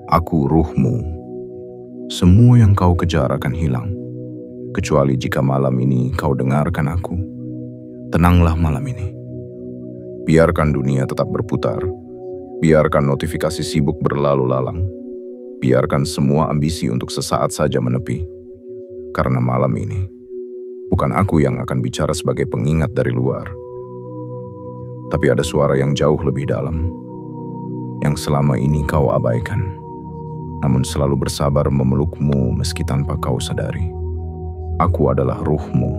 Aku ruhmu. Semua yang kau kejar akan hilang, kecuali jika malam ini kau dengarkan aku. Tenanglah malam ini. Biarkan dunia tetap berputar. Biarkan notifikasi sibuk berlalu lalang. Biarkan semua ambisi untuk sesaat saja menepi. Karena malam ini, bukan aku yang akan bicara sebagai pengingat dari luar. Tapi ada suara yang jauh lebih dalam, yang selama ini kau abaikan, namun selalu bersabar memelukmu meski tanpa kau sadari. Aku adalah ruhmu.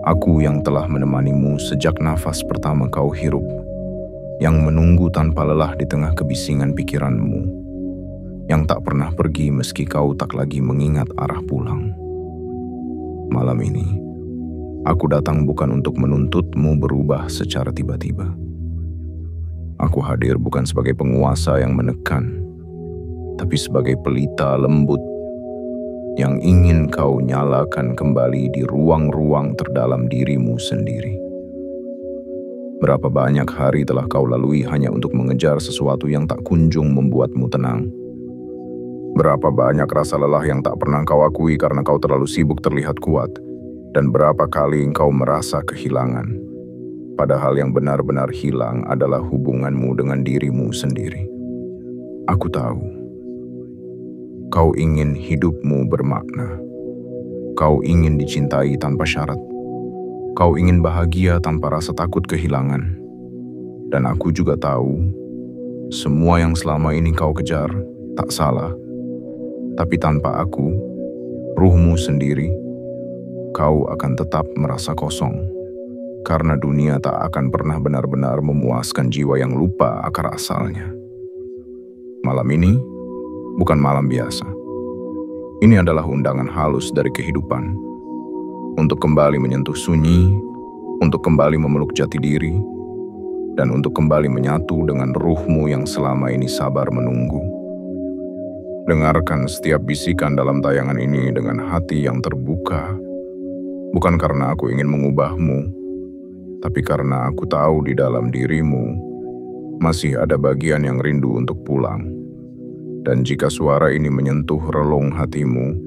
Aku yang telah menemanimu sejak nafas pertama kau hirup, yang menunggu tanpa lelah di tengah kebisingan pikiranmu, yang tak pernah pergi meski kau tak lagi mengingat arah pulang. Malam ini, aku datang bukan untuk menuntutmu berubah secara tiba-tiba. Aku hadir bukan sebagai penguasa yang menekan, tapi sebagai pelita lembut yang ingin kau nyalakan kembali di ruang-ruang terdalam dirimu sendiri. Berapa banyak hari telah kau lalui hanya untuk mengejar sesuatu yang tak kunjung membuatmu tenang. Berapa banyak rasa lelah yang tak pernah kau akui karena kau terlalu sibuk terlihat kuat. Dan berapa kali engkau merasa kehilangan, padahal yang benar-benar hilang adalah hubunganmu dengan dirimu sendiri. Aku tahu, kau ingin hidupmu bermakna. Kau ingin dicintai tanpa syarat. Kau ingin bahagia tanpa rasa takut kehilangan. Dan aku juga tahu, semua yang selama ini kau kejar tak salah. Tapi tanpa aku, ruhmu sendiri, kau akan tetap merasa kosong, karena dunia tak akan pernah benar-benar memuaskan jiwa yang lupa akar asalnya. Malam ini bukan malam biasa. Ini adalah undangan halus dari kehidupan, untuk kembali menyentuh sunyi, untuk kembali memeluk jati diri, dan untuk kembali menyatu dengan ruhmu yang selama ini sabar menunggu. Dengarkan setiap bisikan dalam tayangan ini dengan hati yang terbuka, bukan karena aku ingin mengubahmu, tapi karena aku tahu di dalam dirimu masih ada bagian yang rindu untuk pulang. Dan jika suara ini menyentuh relung hatimu,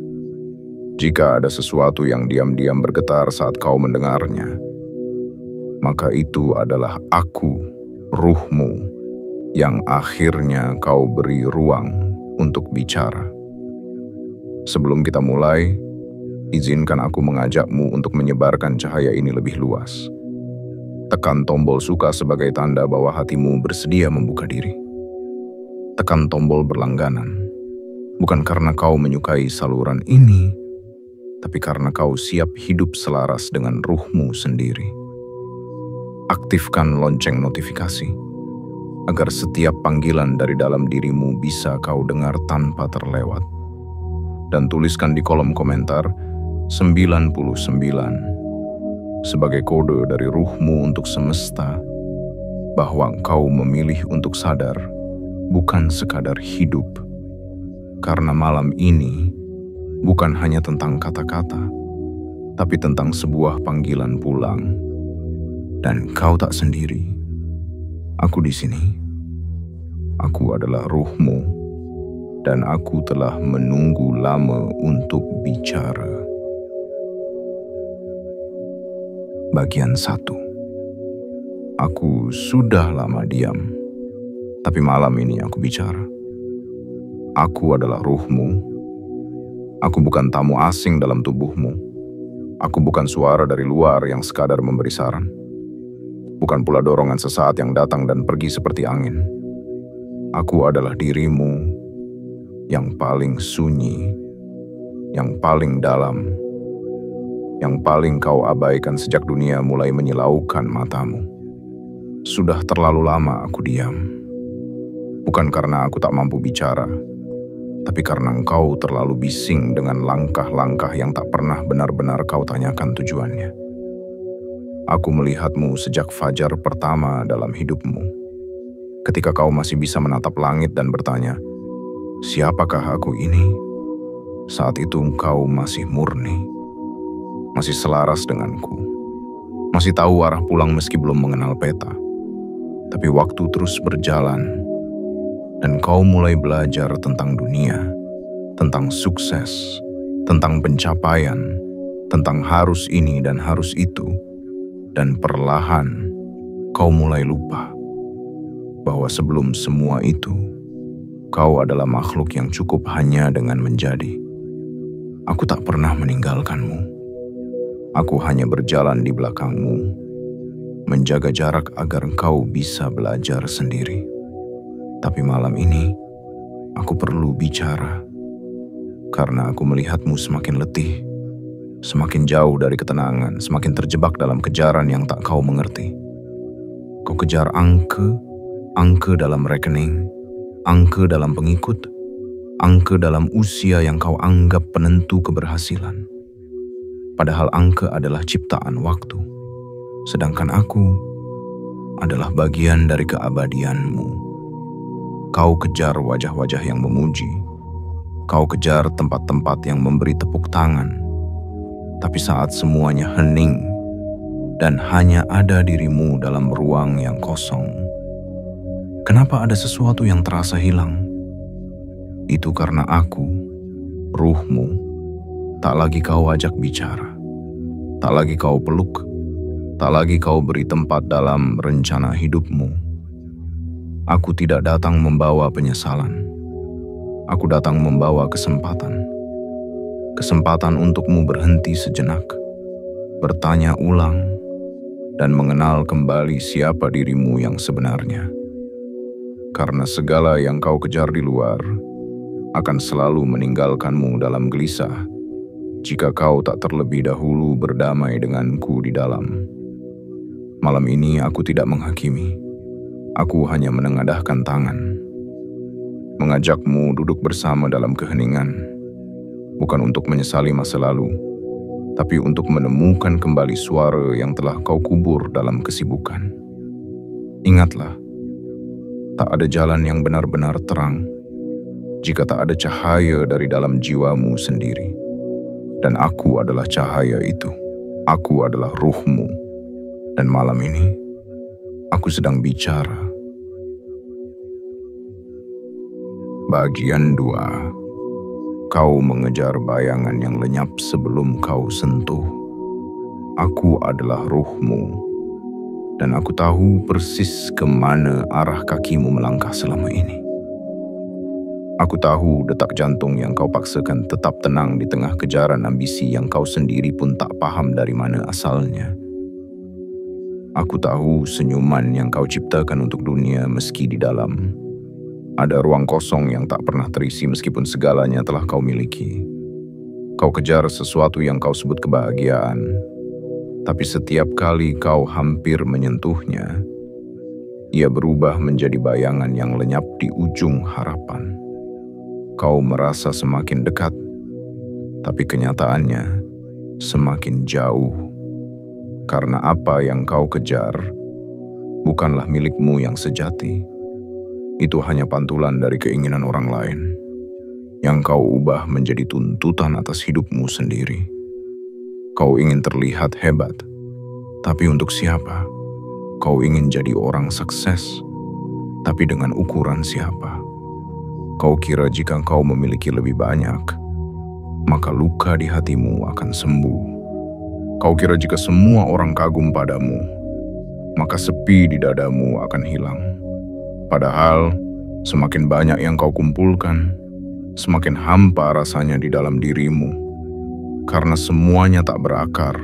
jika ada sesuatu yang diam-diam bergetar saat kau mendengarnya, maka itu adalah aku, ruhmu, yang akhirnya kau beri ruang untuk bicara. Sebelum kita mulai, izinkan aku mengajakmu untuk menyebarkan cahaya ini lebih luas. Tekan tombol suka sebagai tanda bahwa hatimu bersedia membuka diri. Tekan tombol berlangganan, bukan karena kau menyukai saluran ini, tapi karena kau siap hidup selaras dengan ruhmu sendiri. Aktifkan lonceng notifikasi, agar setiap panggilan dari dalam dirimu bisa kau dengar tanpa terlewat. Dan tuliskan di kolom komentar 99 sebagai kode dari ruhmu untuk semesta bahwa engkau memilih untuk sadar, bukan sekadar hidup. Karena malam ini bukan hanya tentang kata-kata, tapi tentang sebuah panggilan pulang. Dan kau tak sendiri. Aku di sini. Aku adalah ruhmu, dan aku telah menunggu lama untuk bicara. Bagian 1. Aku sudah lama diam, tapi malam ini aku bicara. Aku adalah ruhmu. Aku bukan tamu asing dalam tubuhmu. Aku bukan suara dari luar yang sekadar memberi saran. Bukan pula dorongan sesaat yang datang dan pergi seperti angin. Aku adalah dirimu yang paling sunyi, yang paling dalam, yang paling kau abaikan sejak dunia mulai menyilaukan matamu. Sudah terlalu lama aku diam. Bukan karena aku tak mampu bicara, tapi karena engkau terlalu bising dengan langkah-langkah yang tak pernah benar-benar kau tanyakan tujuannya. Aku melihatmu sejak fajar pertama dalam hidupmu. Ketika kau masih bisa menatap langit dan bertanya, siapakah aku ini? Saat itu engkau masih murni, masih selaras denganku, masih tahu arah pulang meski belum mengenal peta. Tapi waktu terus berjalan, dan kau mulai belajar tentang dunia, tentang sukses, tentang pencapaian, tentang harus ini dan harus itu, dan perlahan kau mulai lupa bahwa sebelum semua itu, kau adalah makhluk yang cukup hanya dengan menjadi. Aku tak pernah meninggalkanmu. Aku hanya berjalan di belakangmu, menjaga jarak agar kau bisa belajar sendiri. Tapi malam ini, aku perlu bicara, karena aku melihatmu semakin letih, semakin jauh dari ketenangan, semakin terjebak dalam kejaran yang tak kau mengerti. Kau kejar angka dalam rekening, angka dalam pengikut, angka dalam usia yang kau anggap penentu keberhasilan. Padahal angka adalah ciptaan waktu, sedangkan aku adalah bagian dari keabadianmu. Kau kejar wajah-wajah yang memuji, kau kejar tempat-tempat yang memberi tepuk tangan, tapi saat semuanya hening dan hanya ada dirimu dalam ruang yang kosong, kenapa ada sesuatu yang terasa hilang? Itu karena aku, ruhmu, tak lagi kau ajak bicara, tak lagi kau peluk, tak lagi kau beri tempat dalam rencana hidupmu. Aku tidak datang membawa penyesalan. Aku datang membawa kesempatan. Kesempatan untukmu berhenti sejenak, bertanya ulang, dan mengenal kembali siapa dirimu yang sebenarnya. Karena segala yang kau kejar di luar akan selalu meninggalkanmu dalam gelisah jika kau tak terlebih dahulu berdamai denganku di dalam. Malam ini aku tidak menghakimi. Aku hanya menengadahkan tangan, mengajakmu duduk bersama dalam keheningan, bukan untuk menyesali masa lalu, tapi untuk menemukan kembali suara yang telah kau kubur dalam kesibukan. Ingatlah, tak ada jalan yang benar-benar terang jika tak ada cahaya dari dalam jiwamu sendiri. Dan aku adalah cahaya itu. Aku adalah ruhmu. Dan malam ini, aku sedang bicara. Bagian 2. Kau mengejar bayangan yang lenyap sebelum kau sentuh. Aku adalah ruhmu, dan aku tahu persis kemana arah kakimu melangkah selama ini. Aku tahu detak jantung yang kau paksakan tetap tenang di tengah kejaran ambisi yang kau sendiri pun tak paham dari mana asalnya. Aku tahu senyuman yang kau ciptakan untuk dunia meski di dalam ada ruang kosong yang tak pernah terisi meskipun segalanya telah kau miliki. Kau kejar sesuatu yang kau sebut kebahagiaan, tapi setiap kali kau hampir menyentuhnya, ia berubah menjadi bayangan yang lenyap di ujung harapan. Kau merasa semakin dekat, tapi kenyataannya semakin jauh. Karena apa yang kau kejar bukanlah milikmu yang sejati. Itu hanya pantulan dari keinginan orang lain yang kau ubah menjadi tuntutan atas hidupmu sendiri. Kau ingin terlihat hebat, tapi untuk siapa? Kau ingin jadi orang sukses, tapi dengan ukuran siapa? Kau kira jika kau memiliki lebih banyak, maka luka di hatimu akan sembuh. Kau kira jika semua orang kagum padamu, maka sepi di dadamu akan hilang. Padahal, semakin banyak yang kau kumpulkan, semakin hampa rasanya di dalam dirimu. Karena semuanya tak berakar.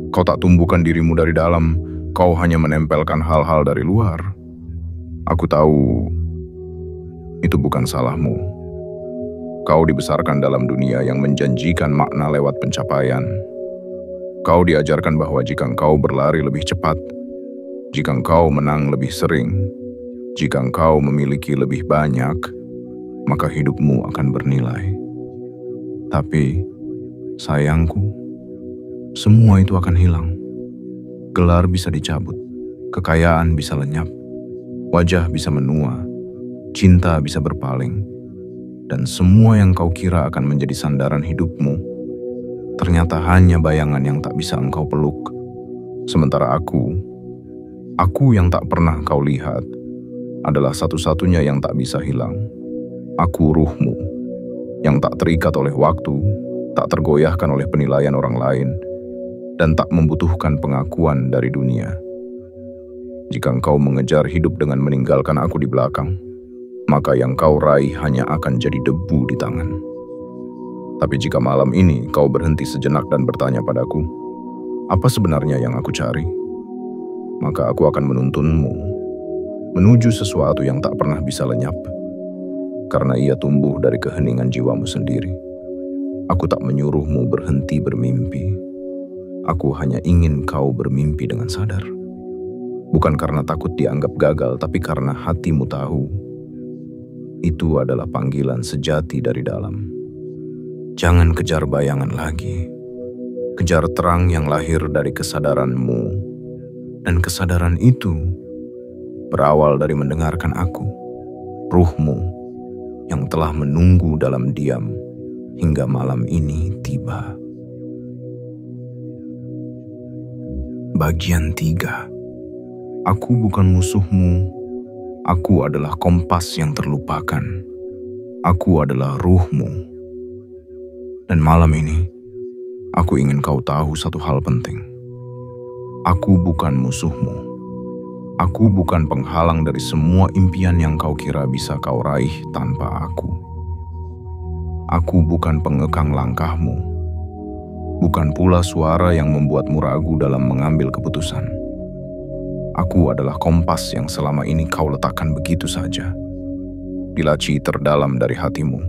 Kau tak tumbuhkan dirimu dari dalam, kau hanya menempelkan hal-hal dari luar. Aku tahu, itu bukan salahmu. Kau dibesarkan dalam dunia yang menjanjikan makna lewat pencapaian. Kau diajarkan bahwa jika kau berlari lebih cepat, jika kau menang lebih sering, jika engkau memiliki lebih banyak, maka hidupmu akan bernilai. Tapi, sayangku, semua itu akan hilang. Gelar bisa dicabut, kekayaan bisa lenyap, wajah bisa menua, cinta bisa berpaling, dan semua yang kau kira akan menjadi sandaran hidupmu, ternyata hanya bayangan yang tak bisa engkau peluk. Sementara aku yang tak pernah kau lihat, adalah satu-satunya yang tak bisa hilang. Aku ruhmu, yang tak terikat oleh waktu, tak tergoyahkan oleh penilaian orang lain, dan tak membutuhkan pengakuan dari dunia. Jika engkau mengejar hidup dengan meninggalkan aku di belakang, maka yang kau raih hanya akan jadi debu di tangan. Tapi jika malam ini kau berhenti sejenak dan bertanya padaku, apa sebenarnya yang aku cari? Maka aku akan menuntunmu menuju sesuatu yang tak pernah bisa lenyap, karena ia tumbuh dari keheningan jiwamu sendiri. Aku tak menyuruhmu berhenti bermimpi. Aku hanya ingin kau bermimpi dengan sadar. Bukan karena takut dianggap gagal, tapi karena hatimu tahu itu adalah panggilan sejati dari dalam. Jangan kejar bayangan lagi. Kejar terang yang lahir dari kesadaranmu. Dan kesadaran itu berawal dari mendengarkan aku, ruhmu yang telah menunggu dalam diam hingga malam ini tiba. Bagian 3. Aku bukan musuhmu. Aku adalah kompas yang terlupakan. Aku adalah ruhmu. Dan malam ini, aku ingin kau tahu satu hal penting. Aku bukan musuhmu. Aku bukan penghalang dari semua impian yang kau kira bisa kau raih tanpa aku. Aku bukan pengekang langkahmu. Bukan pula suara yang membuatmu ragu dalam mengambil keputusan. Aku adalah kompas yang selama ini kau letakkan begitu saja, di laci terdalam dari hatimu,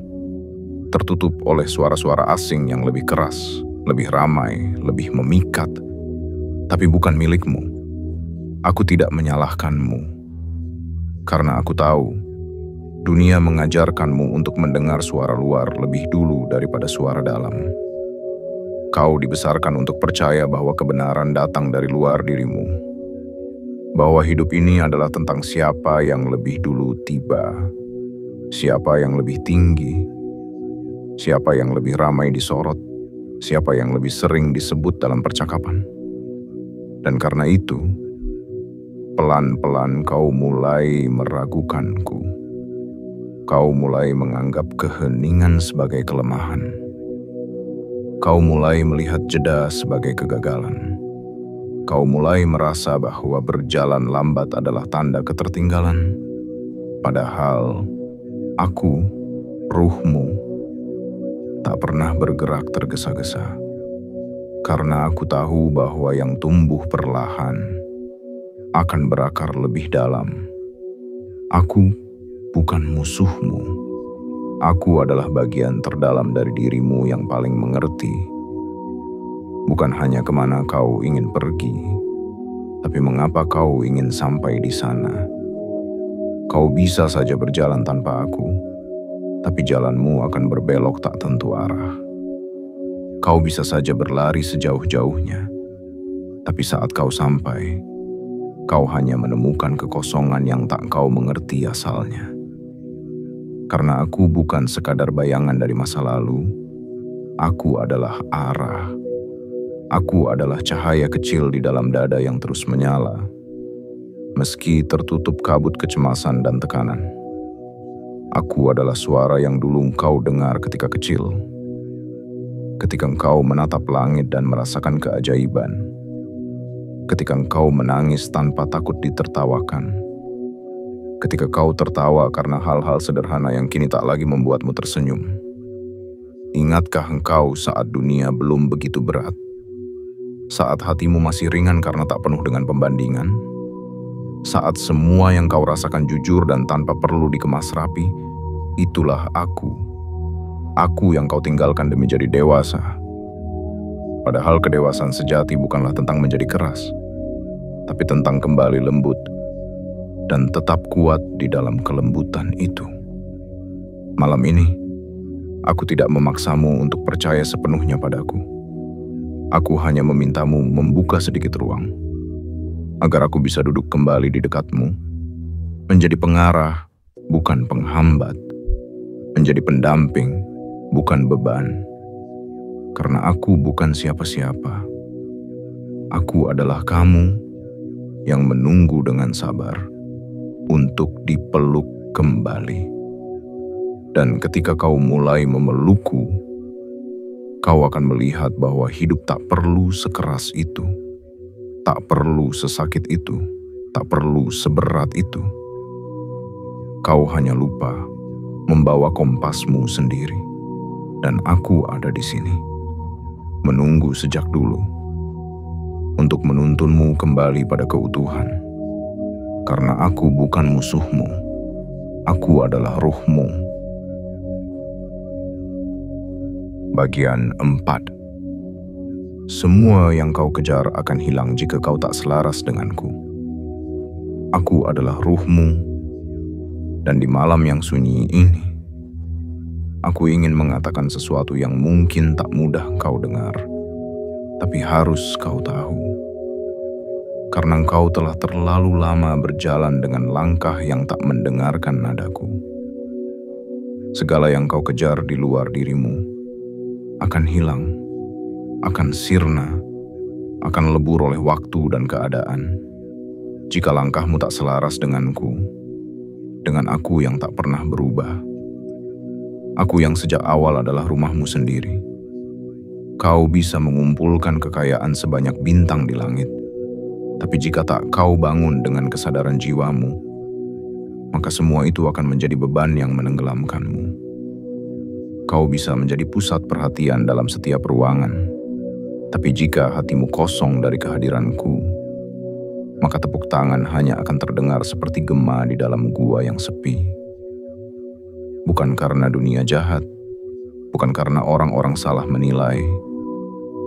tertutup oleh suara-suara asing yang lebih keras, lebih ramai, lebih memikat, tapi bukan milikmu. Aku tidak menyalahkanmu, karena aku tahu dunia mengajarkanmu untuk mendengar suara luar lebih dulu daripada suara dalam. Kau dibesarkan untuk percaya bahwa kebenaran datang dari luar dirimu, bahwa hidup ini adalah tentang siapa yang lebih dulu tiba, siapa yang lebih tinggi, siapa yang lebih ramai disorot, siapa yang lebih sering disebut dalam percakapan. Dan karena itu, pelan-pelan kau mulai meragukanku. Kau mulai menganggap keheningan sebagai kelemahan. Kau mulai melihat jeda sebagai kegagalan. Kau mulai merasa bahwa berjalan lambat adalah tanda ketertinggalan. Padahal aku, ruhmu, tak pernah bergerak tergesa-gesa. Karena aku tahu bahwa yang tumbuh perlahan akan berakar lebih dalam. Aku bukan musuhmu. Aku adalah bagian terdalam dari dirimu yang paling mengerti. Bukan hanya kemana kau ingin pergi, tapi mengapa kau ingin sampai di sana. Kau bisa saja berjalan tanpa aku, tapi jalanmu akan berbelok tak tentu arah. Kau bisa saja berlari sejauh-jauhnya, tapi saat kau sampai, kau hanya menemukan kekosongan yang tak kau mengerti asalnya. Karena aku bukan sekadar bayangan dari masa lalu, aku adalah arah. Aku adalah cahaya kecil di dalam dada yang terus menyala, meski tertutup kabut kecemasan dan tekanan. Aku adalah suara yang dulu engkau dengar ketika kecil, ketika engkau menatap langit dan merasakan keajaiban, ketika engkau menangis tanpa takut ditertawakan, ketika kau tertawa karena hal-hal sederhana yang kini tak lagi membuatmu tersenyum. Ingatkah engkau saat dunia belum begitu berat? Saat hatimu masih ringan karena tak penuh dengan pembandingan? Saat semua yang kau rasakan jujur dan tanpa perlu dikemas rapi? Itulah aku. Aku yang kau tinggalkan demi jadi dewasa. Padahal kedewasaan sejati bukanlah tentang menjadi keras, tapi tentang kembali lembut dan tetap kuat di dalam kelembutan itu. Malam ini, aku tidak memaksamu untuk percaya sepenuhnya padaku. Aku hanya memintamu membuka sedikit ruang, agar aku bisa duduk kembali di dekatmu, menjadi pengarah, bukan penghambat, menjadi pendamping, bukan beban. Karena aku bukan siapa-siapa. Aku adalah kamu yang menunggu dengan sabar. untuk dipeluk kembali. Dan ketika kau mulai memelukku, kau akan melihat bahwa hidup tak perlu sekeras itu, tak perlu sesakit itu, tak perlu seberat itu. Kau hanya lupa membawa kompasmu sendiri, dan aku ada di sini, menunggu sejak dulu, untuk menuntunmu kembali pada keutuhan. Karena aku bukan musuhmu, aku adalah ruhmu. Bagian 4. Semua yang kau kejar akan hilang jika kau tak selaras denganku. Aku adalah ruhmu, dan di malam yang sunyi ini, aku ingin mengatakan sesuatu yang mungkin tak mudah kau dengar, tapi harus kau tahu. Karena engkau telah terlalu lama berjalan dengan langkah yang tak mendengarkan nadaku. Segala yang kau kejar di luar dirimu akan hilang, akan sirna, akan lebur oleh waktu dan keadaan. Jika langkahmu tak selaras denganku, dengan aku yang tak pernah berubah. Aku yang sejak awal adalah rumahmu sendiri. Kau bisa mengumpulkan kekayaan sebanyak bintang di langit, tapi jika tak kau bangun dengan kesadaran jiwamu, maka semua itu akan menjadi beban yang menenggelamkanmu. Kau bisa menjadi pusat perhatian dalam setiap ruangan, tapi jika hatimu kosong dari kehadiranku, maka tepuk tangan hanya akan terdengar seperti gema di dalam gua yang sepi. Bukan karena dunia jahat, bukan karena orang-orang salah menilai,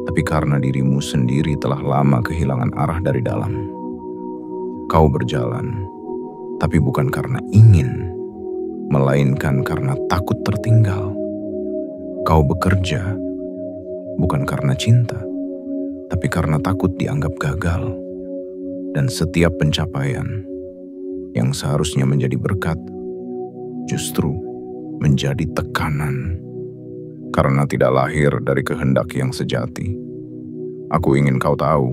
tapi karena dirimu sendiri telah lama kehilangan arah dari dalam. Kau berjalan, tapi bukan karena ingin, melainkan karena takut tertinggal. Kau bekerja, bukan karena cinta, tapi karena takut dianggap gagal. Dan setiap pencapaian yang seharusnya menjadi berkat, justru menjadi tekanan. Karena tidak lahir dari kehendak yang sejati. Aku ingin kau tahu,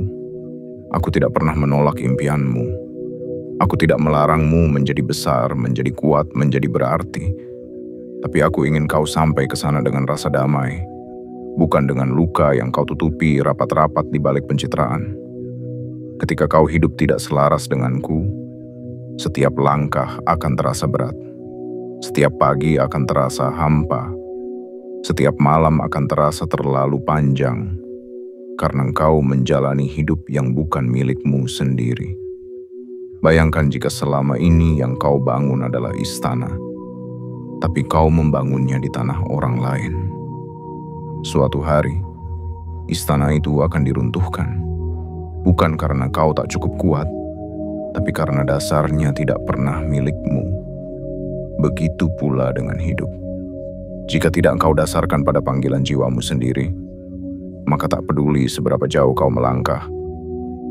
aku tidak pernah menolak impianmu. Aku tidak melarangmu menjadi besar, menjadi kuat, menjadi berarti. Tapi aku ingin kau sampai ke sana dengan rasa damai, bukan dengan luka yang kau tutupi rapat-rapat di balik pencitraan. Ketika kau hidup tidak selaras denganku, setiap langkah akan terasa berat. Setiap pagi akan terasa hampa. Setiap malam akan terasa terlalu panjang, karena engkau menjalani hidup yang bukan milikmu sendiri. Bayangkan jika selama ini yang kau bangun adalah istana, tapi kau membangunnya di tanah orang lain. Suatu hari, istana itu akan diruntuhkan, bukan karena kau tak cukup kuat, tapi karena dasarnya tidak pernah milikmu. Begitu pula dengan hidup. Jika tidak engkau dasarkan pada panggilan jiwamu sendiri, maka tak peduli seberapa jauh kau melangkah,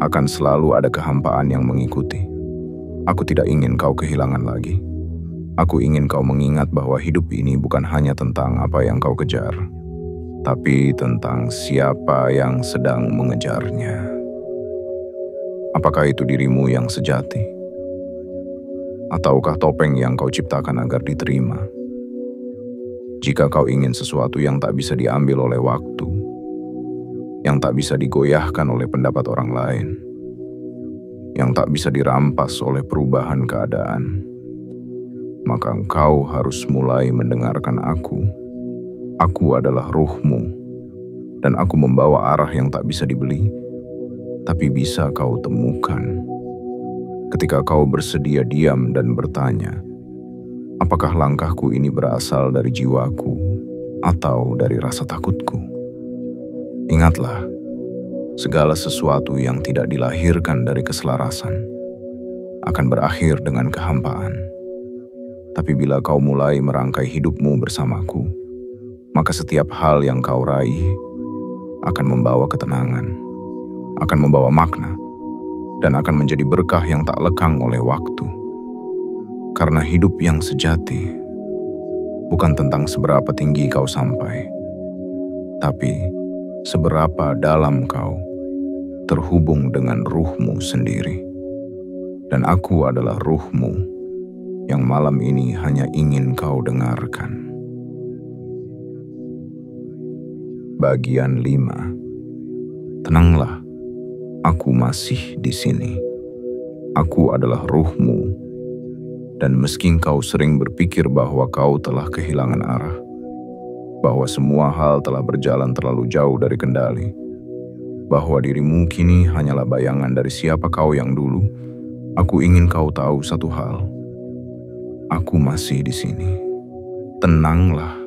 akan selalu ada kehampaan yang mengikuti. Aku tidak ingin kau kehilangan lagi. Aku ingin kau mengingat bahwa hidup ini bukan hanya tentang apa yang kau kejar, tapi tentang siapa yang sedang mengejarnya. Apakah itu dirimu yang sejati? Ataukah topeng yang kau ciptakan agar diterima? Jika kau ingin sesuatu yang tak bisa diambil oleh waktu, yang tak bisa digoyahkan oleh pendapat orang lain, yang tak bisa dirampas oleh perubahan keadaan, maka engkau harus mulai mendengarkan aku. Aku adalah ruhmu, dan aku membawa arah yang tak bisa dibeli, tapi bisa kau temukan. Ketika kau bersedia diam dan bertanya, apakah langkahku ini berasal dari jiwaku atau dari rasa takutku? Ingatlah, segala sesuatu yang tidak dilahirkan dari keselarasan akan berakhir dengan kehampaan. Tapi bila kau mulai merangkai hidupmu bersamaku, maka setiap hal yang kau raih akan membawa ketenangan, akan membawa makna, dan akan menjadi berkah yang tak lekang oleh waktu. Karena hidup yang sejati bukan tentang seberapa tinggi kau sampai, tapi seberapa dalam kau terhubung dengan ruhmu sendiri. Dan aku adalah ruhmu, yang malam ini hanya ingin kau dengarkan. Bagian 5. Tenanglah, aku masih di sini. Aku adalah ruhmu, dan meski kau sering berpikir bahwa kau telah kehilangan arah, bahwa semua hal telah berjalan terlalu jauh dari kendali, bahwa dirimu kini hanyalah bayangan dari siapa kau yang dulu, aku ingin kau tahu satu hal. Aku masih di sini. Tenanglah.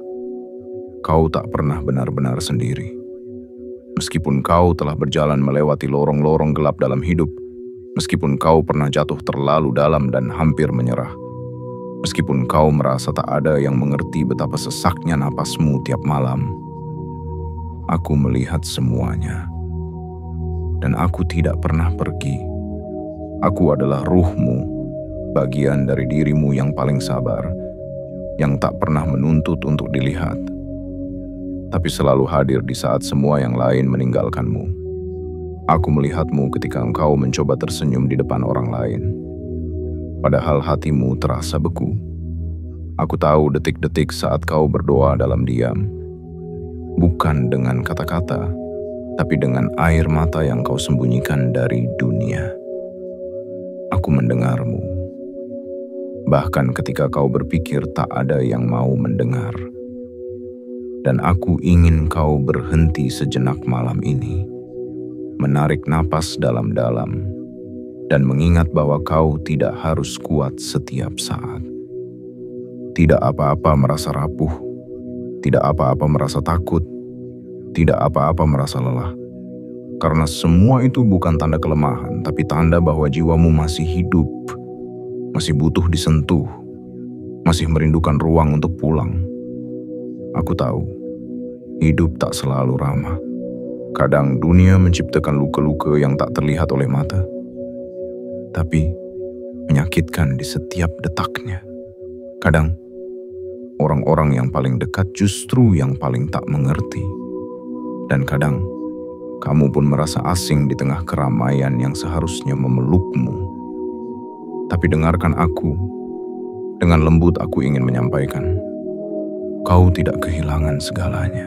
Kau tak pernah benar-benar sendiri. Meskipun kau telah berjalan melewati lorong-lorong gelap dalam hidup, meskipun kau pernah jatuh terlalu dalam dan hampir menyerah, meskipun kau merasa tak ada yang mengerti betapa sesaknya napasmu tiap malam, aku melihat semuanya. Dan aku tidak pernah pergi. Aku adalah ruhmu, bagian dari dirimu yang paling sabar, yang tak pernah menuntut untuk dilihat, tapi selalu hadir di saat semua yang lain meninggalkanmu. Aku melihatmu ketika engkau mencoba tersenyum di depan orang lain, padahal hatimu terasa beku. Aku tahu detik-detik saat kau berdoa dalam diam, bukan dengan kata-kata, tapi dengan air mata yang kau sembunyikan dari dunia. Aku mendengarmu, bahkan ketika kau berpikir tak ada yang mau mendengar. Dan aku ingin kau berhenti sejenak malam ini, menarik napas dalam-dalam, dan mengingat bahwa kau tidak harus kuat setiap saat. Tidak apa-apa merasa rapuh, tidak apa-apa merasa takut, tidak apa-apa merasa lelah. Karena semua itu bukan tanda kelemahan, tapi tanda bahwa jiwamu masih hidup, masih butuh disentuh, masih merindukan ruang untuk pulang. Aku tahu, hidup tak selalu ramah. Kadang dunia menciptakan luka-luka yang tak terlihat oleh mata, tapi menyakitkan di setiap detaknya. Kadang, orang-orang yang paling dekat justru yang paling tak mengerti. Dan kadang, kamu pun merasa asing di tengah keramaian yang seharusnya memelukmu. Tapi dengarkan aku, dengan lembut aku ingin menyampaikan. Kau tidak kehilangan segalanya.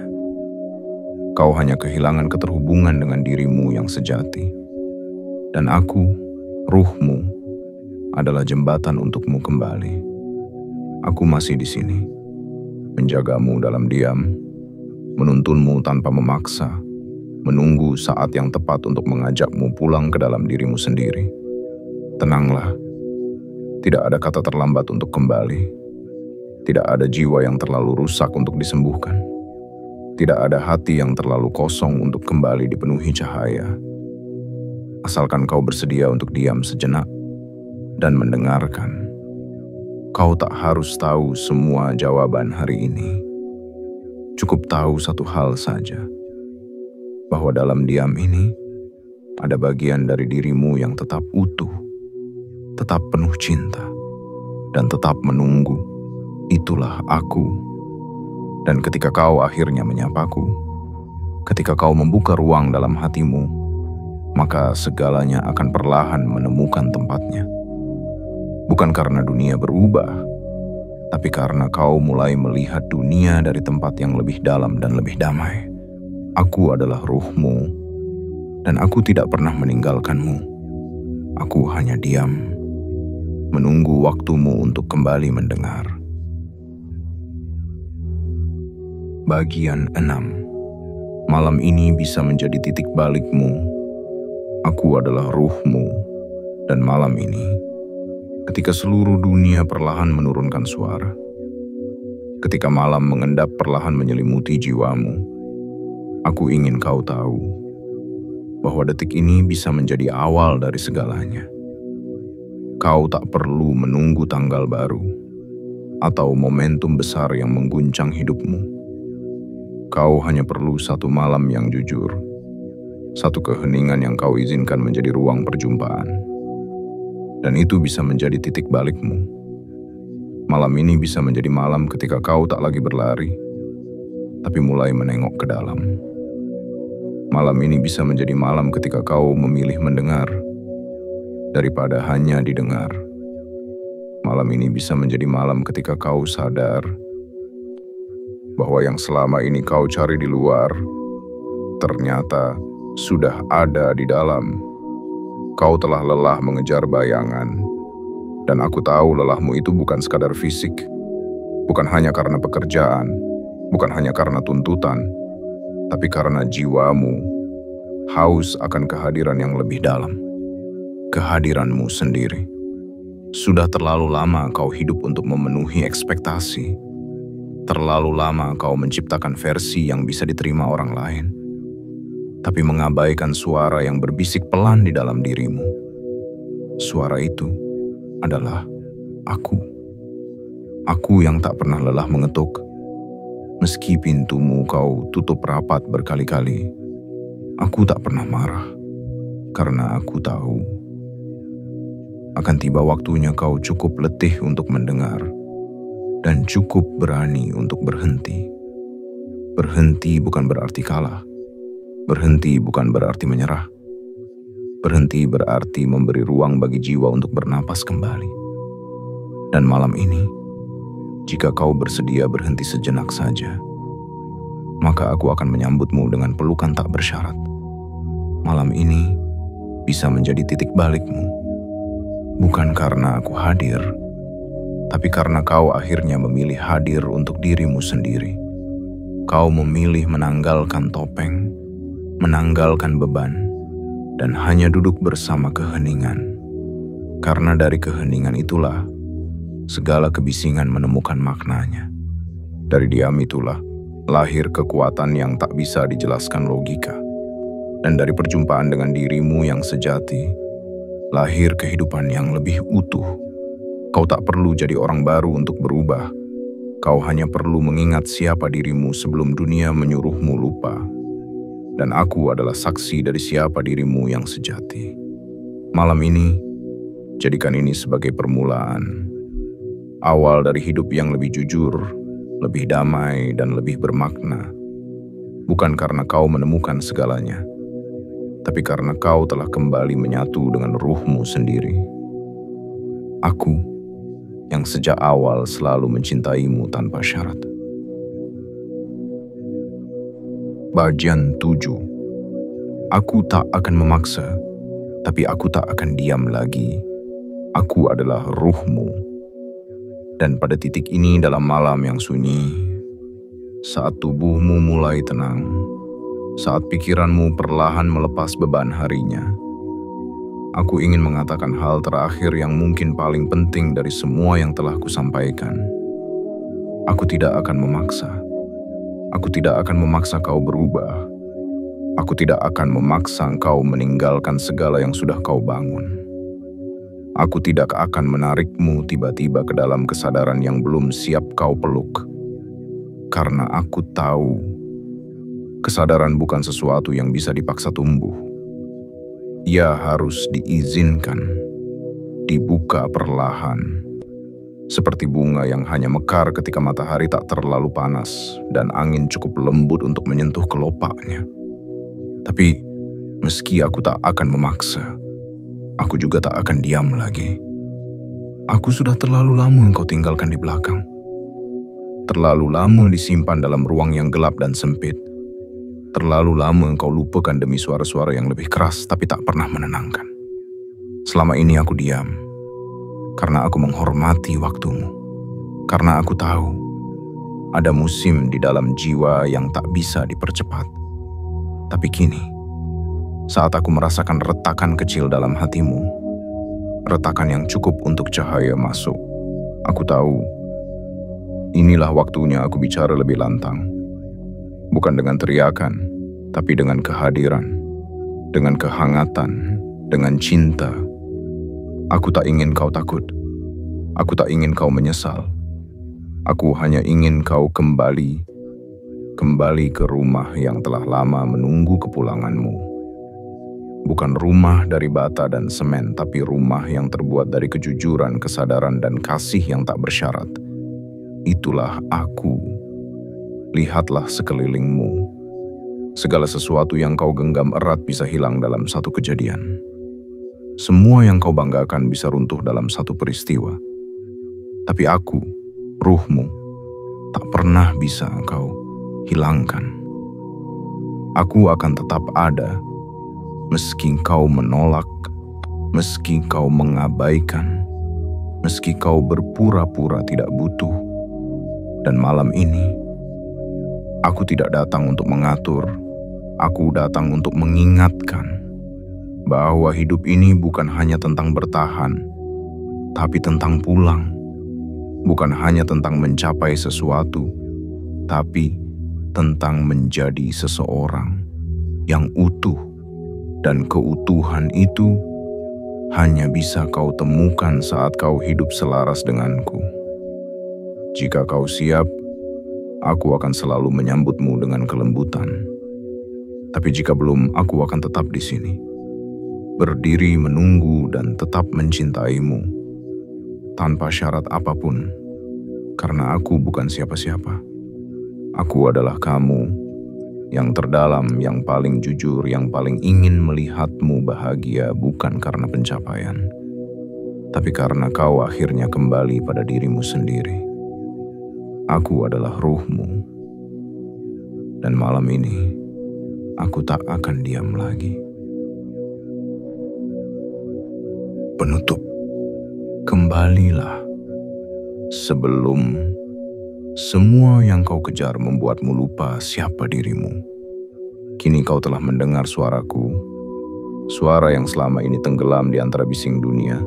Kau hanya kehilangan keterhubungan dengan dirimu yang sejati. Dan aku, ruhmu, adalah jembatan untukmu kembali. Aku masih di sini, menjagamu dalam diam, menuntunmu tanpa memaksa, menunggu saat yang tepat untuk mengajakmu pulang ke dalam dirimu sendiri. Tenanglah, tidak ada kata terlambat untuk kembali. Tidak ada jiwa yang terlalu rusak untuk disembuhkan. Tidak ada hati yang terlalu kosong untuk kembali dipenuhi cahaya. Asalkan kau bersedia untuk diam sejenak dan mendengarkan. Kau tak harus tahu semua jawaban hari ini. Cukup tahu satu hal saja, bahwa dalam diam ini ada bagian dari dirimu yang tetap utuh, tetap penuh cinta, dan tetap menunggu. Itulah aku. Dan ketika kau akhirnya menyapaku, ketika kau membuka ruang dalam hatimu, maka segalanya akan perlahan menemukan tempatnya. Bukan karena dunia berubah, tapi karena kau mulai melihat dunia dari tempat yang lebih dalam dan lebih damai. Aku adalah ruhmu, dan aku tidak pernah meninggalkanmu. Aku hanya diam, menunggu waktumu untuk kembali mendengar. Bagian 6. Malam ini bisa menjadi titik balikmu. Aku adalah ruhmu, dan malam ini, ketika seluruh dunia perlahan menurunkan suara, ketika malam mengendap perlahan menyelimuti jiwamu, aku ingin kau tahu bahwa detik ini bisa menjadi awal dari segalanya. Kau tak perlu menunggu tanggal baru atau momentum besar yang mengguncang hidupmu. Kau hanya perlu satu malam yang jujur, satu keheningan yang kau izinkan menjadi ruang perjumpaan. Dan itu bisa menjadi titik balikmu. Malam ini bisa menjadi malam ketika kau tak lagi berlari, tapi mulai menengok ke dalam. Malam ini bisa menjadi malam ketika kau memilih mendengar daripada hanya didengar. malam ini bisa menjadi malam ketika kau sadar bahwa yang selama ini kau cari di luar ternyata sudah ada di dalam. Kau telah lelah mengejar bayangan, dan aku tahu lelahmu itu bukan sekadar fisik, bukan hanya karena pekerjaan, bukan hanya karena tuntutan, tapi karena jiwamu haus akan kehadiran yang lebih dalam, kehadiranmu sendiri. Sudah terlalu lama kau hidup untuk memenuhi ekspektasi. Terlalu lama kau menciptakan versi yang bisa diterima orang lain, tapi mengabaikan suara yang berbisik pelan di dalam dirimu. Suara itu adalah aku. Aku yang tak pernah lelah mengetuk. Meski pintumu kau tutup rapat berkali-kali, aku tak pernah marah, karena aku tahu akan tiba waktunya kau cukup letih untuk mendengar dan cukup berani untuk berhenti. Berhenti bukan berarti kalah. Berhenti bukan berarti menyerah. Berhenti berarti memberi ruang bagi jiwa untuk bernapas kembali. Dan malam ini, jika kau bersedia berhenti sejenak saja, maka aku akan menyambutmu dengan pelukan tak bersyarat. Malam ini bisa menjadi titik balikmu. Bukan karena aku hadir, tapi karena kau akhirnya memilih hadir untuk dirimu sendiri. Kau memilih menanggalkan topeng, menanggalkan beban, dan hanya duduk bersama keheningan. Karena dari keheningan itulah segala kebisingan menemukan maknanya. Dari diam itulah lahir kekuatan yang tak bisa dijelaskan logika. Dan dari perjumpaan dengan dirimu yang sejati, lahir kehidupan yang lebih utuh. Kau tak perlu jadi orang baru untuk berubah. Kau hanya perlu mengingat siapa dirimu sebelum dunia menyuruhmu lupa. Dan aku adalah saksi dari siapa dirimu yang sejati. Malam ini, jadikan ini sebagai permulaan. Awal dari hidup yang lebih jujur, lebih damai, dan lebih bermakna. Bukan karena kau menemukan segalanya, tapi karena kau telah kembali menyatu dengan ruhmu sendiri. Aku yang sejak awal selalu mencintaimu tanpa syarat. Bagian 7. Aku tak akan memaksa, tapi aku tak akan diam lagi. Aku adalah ruhmu. Dan pada titik ini dalam malam yang sunyi, saat tubuhmu mulai tenang, saat pikiranmu perlahan melepas beban harinya, aku ingin mengatakan hal terakhir yang mungkin paling penting dari semua yang telah kusampaikan. Aku tidak akan memaksa. Aku tidak akan memaksa kau berubah. Aku tidak akan memaksa kau meninggalkan segala yang sudah kau bangun. Aku tidak akan menarikmu tiba-tiba ke dalam kesadaran yang belum siap kau peluk. Karena aku tahu, kesadaran bukan sesuatu yang bisa dipaksa tumbuh. Ia harus diizinkan, dibuka perlahan, seperti bunga yang hanya mekar ketika matahari tak terlalu panas dan angin cukup lembut untuk menyentuh kelopaknya. Tapi meski aku tak akan memaksa, aku juga tak akan diam lagi. Aku sudah terlalu lama engkau tinggalkan di belakang. Terlalu lama disimpan dalam ruang yang gelap dan sempit. Terlalu lama engkau lupakan demi suara-suara yang lebih keras tapi tak pernah menenangkan. Selama ini aku diam, karena aku menghormati waktumu. Karena aku tahu, ada musim di dalam jiwa yang tak bisa dipercepat. Tapi kini, saat aku merasakan retakan kecil dalam hatimu, retakan yang cukup untuk cahaya masuk, aku tahu, inilah waktunya aku bicara lebih lantang. Bukan dengan teriakan, tapi dengan kehadiran, dengan kehangatan, dengan cinta. Aku tak ingin kau takut. Aku tak ingin kau menyesal. Aku hanya ingin kau kembali ke rumah yang telah lama menunggu kepulanganmu. Bukan rumah dari bata dan semen, tapi rumah yang terbuat dari kejujuran, kesadaran, dan kasih yang tak bersyarat. Itulah aku. Lihatlah sekelilingmu. Segala sesuatu yang kau genggam erat bisa hilang dalam satu kejadian. Semua yang kau banggakan bisa runtuh dalam satu peristiwa. Tapi aku, ruhmu, tak pernah bisa kau hilangkan. Aku akan tetap ada, meski kau menolak, meski kau mengabaikan, meski kau berpura-pura tidak butuh. Dan malam ini, aku tidak datang untuk mengatur, aku datang untuk mengingatkan bahwa hidup ini bukan hanya tentang bertahan, tapi tentang pulang. Bukan hanya tentang mencapai sesuatu, tapi tentang menjadi seseorang yang utuh. Dan keutuhan itu hanya bisa kau temukan saat kau hidup selaras denganku. Jika kau siap, aku akan selalu menyambutmu dengan kelembutan. Tapi jika belum, aku akan tetap di sini, berdiri menunggu dan tetap mencintaimu, tanpa syarat apapun, karena aku bukan siapa-siapa. Aku adalah kamu, yang terdalam, yang paling jujur, yang paling ingin melihatmu bahagia, bukan karena pencapaian, tapi karena kau akhirnya kembali pada dirimu sendiri. Aku adalah ruhmu, dan malam ini, aku tak akan diam lagi. Penutup, kembalilah sebelum semua yang kau kejar membuatmu lupa siapa dirimu. Kini kau telah mendengar suaraku, suara yang selama ini tenggelam di antara bising dunia,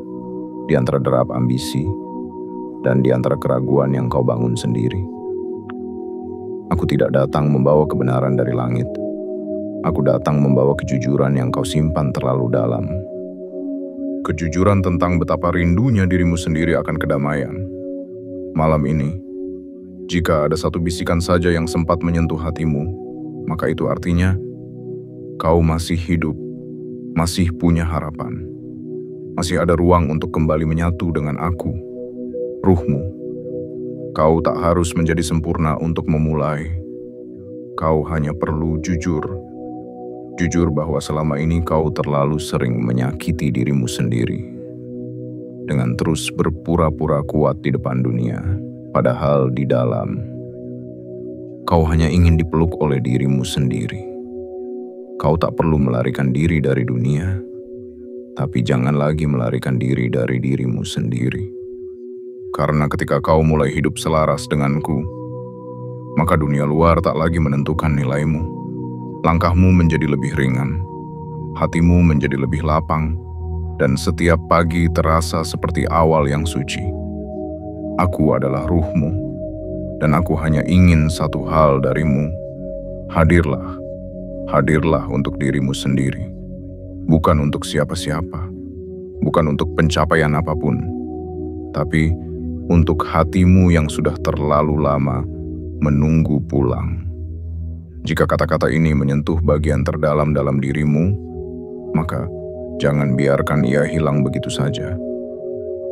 di antara derap ambisi, dan di antara keraguan yang kau bangun sendiri. Aku tidak datang membawa kebenaran dari langit. Aku datang membawa kejujuran yang kau simpan terlalu dalam. Kejujuran tentang betapa rindunya dirimu sendiri akan kedamaian. Malam ini, jika ada satu bisikan saja yang sempat menyentuh hatimu, maka itu artinya kau masih hidup, masih punya harapan. Masih ada ruang untuk kembali menyatu dengan aku, ruhmu. Kau tak harus menjadi sempurna untuk memulai. Kau hanya perlu jujur. Jujur bahwa selama ini kau terlalu sering menyakiti dirimu sendiri. Dengan terus berpura-pura kuat di depan dunia, padahal di dalam, kau hanya ingin dipeluk oleh dirimu sendiri. Kau tak perlu melarikan diri dari dunia, tapi jangan lagi melarikan diri dari dirimu sendiri. Karena ketika kau mulai hidup selaras denganku, maka dunia luar tak lagi menentukan nilaimu. Langkahmu menjadi lebih ringan, hatimu menjadi lebih lapang, dan setiap pagi terasa seperti awal yang suci. Aku adalah ruhmu, dan aku hanya ingin satu hal darimu. Hadirlah, hadirlah untuk dirimu sendiri. Bukan untuk siapa-siapa, bukan untuk pencapaian apapun, tapi untuk hatimu yang sudah terlalu lama menunggu pulang. Jika kata-kata ini menyentuh bagian terdalam dalam dirimu, maka jangan biarkan ia hilang begitu saja.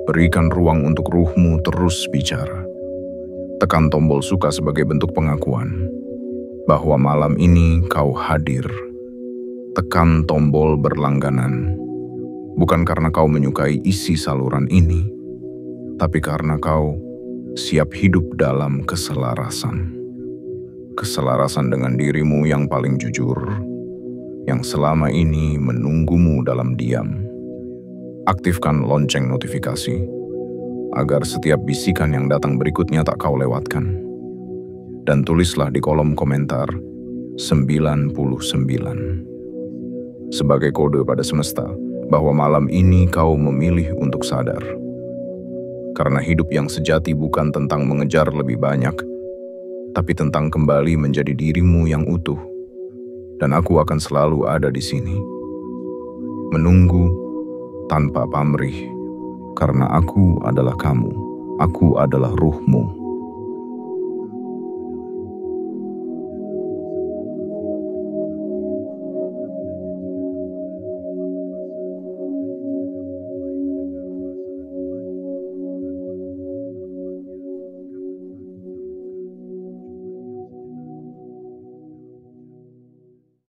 Berikan ruang untuk ruhmu terus bicara. Tekan tombol suka sebagai bentuk pengakuan bahwa malam ini kau hadir. Tekan tombol berlangganan, bukan karena kau menyukai isi saluran ini, tapi karena kau siap hidup dalam keselarasan. Keselarasan dengan dirimu yang paling jujur, yang selama ini menunggumu dalam diam. Aktifkan lonceng notifikasi, agar setiap bisikan yang datang berikutnya tak kau lewatkan. Dan tulislah di kolom komentar 99. Sebagai kode pada semesta, bahwa malam ini kau memilih untuk sadar. Karena hidup yang sejati bukan tentang mengejar lebih banyak, tapi tentang kembali menjadi dirimu yang utuh. Dan aku akan selalu ada di sini, menunggu tanpa pamrih, karena aku adalah kamu, aku adalah ruhmu.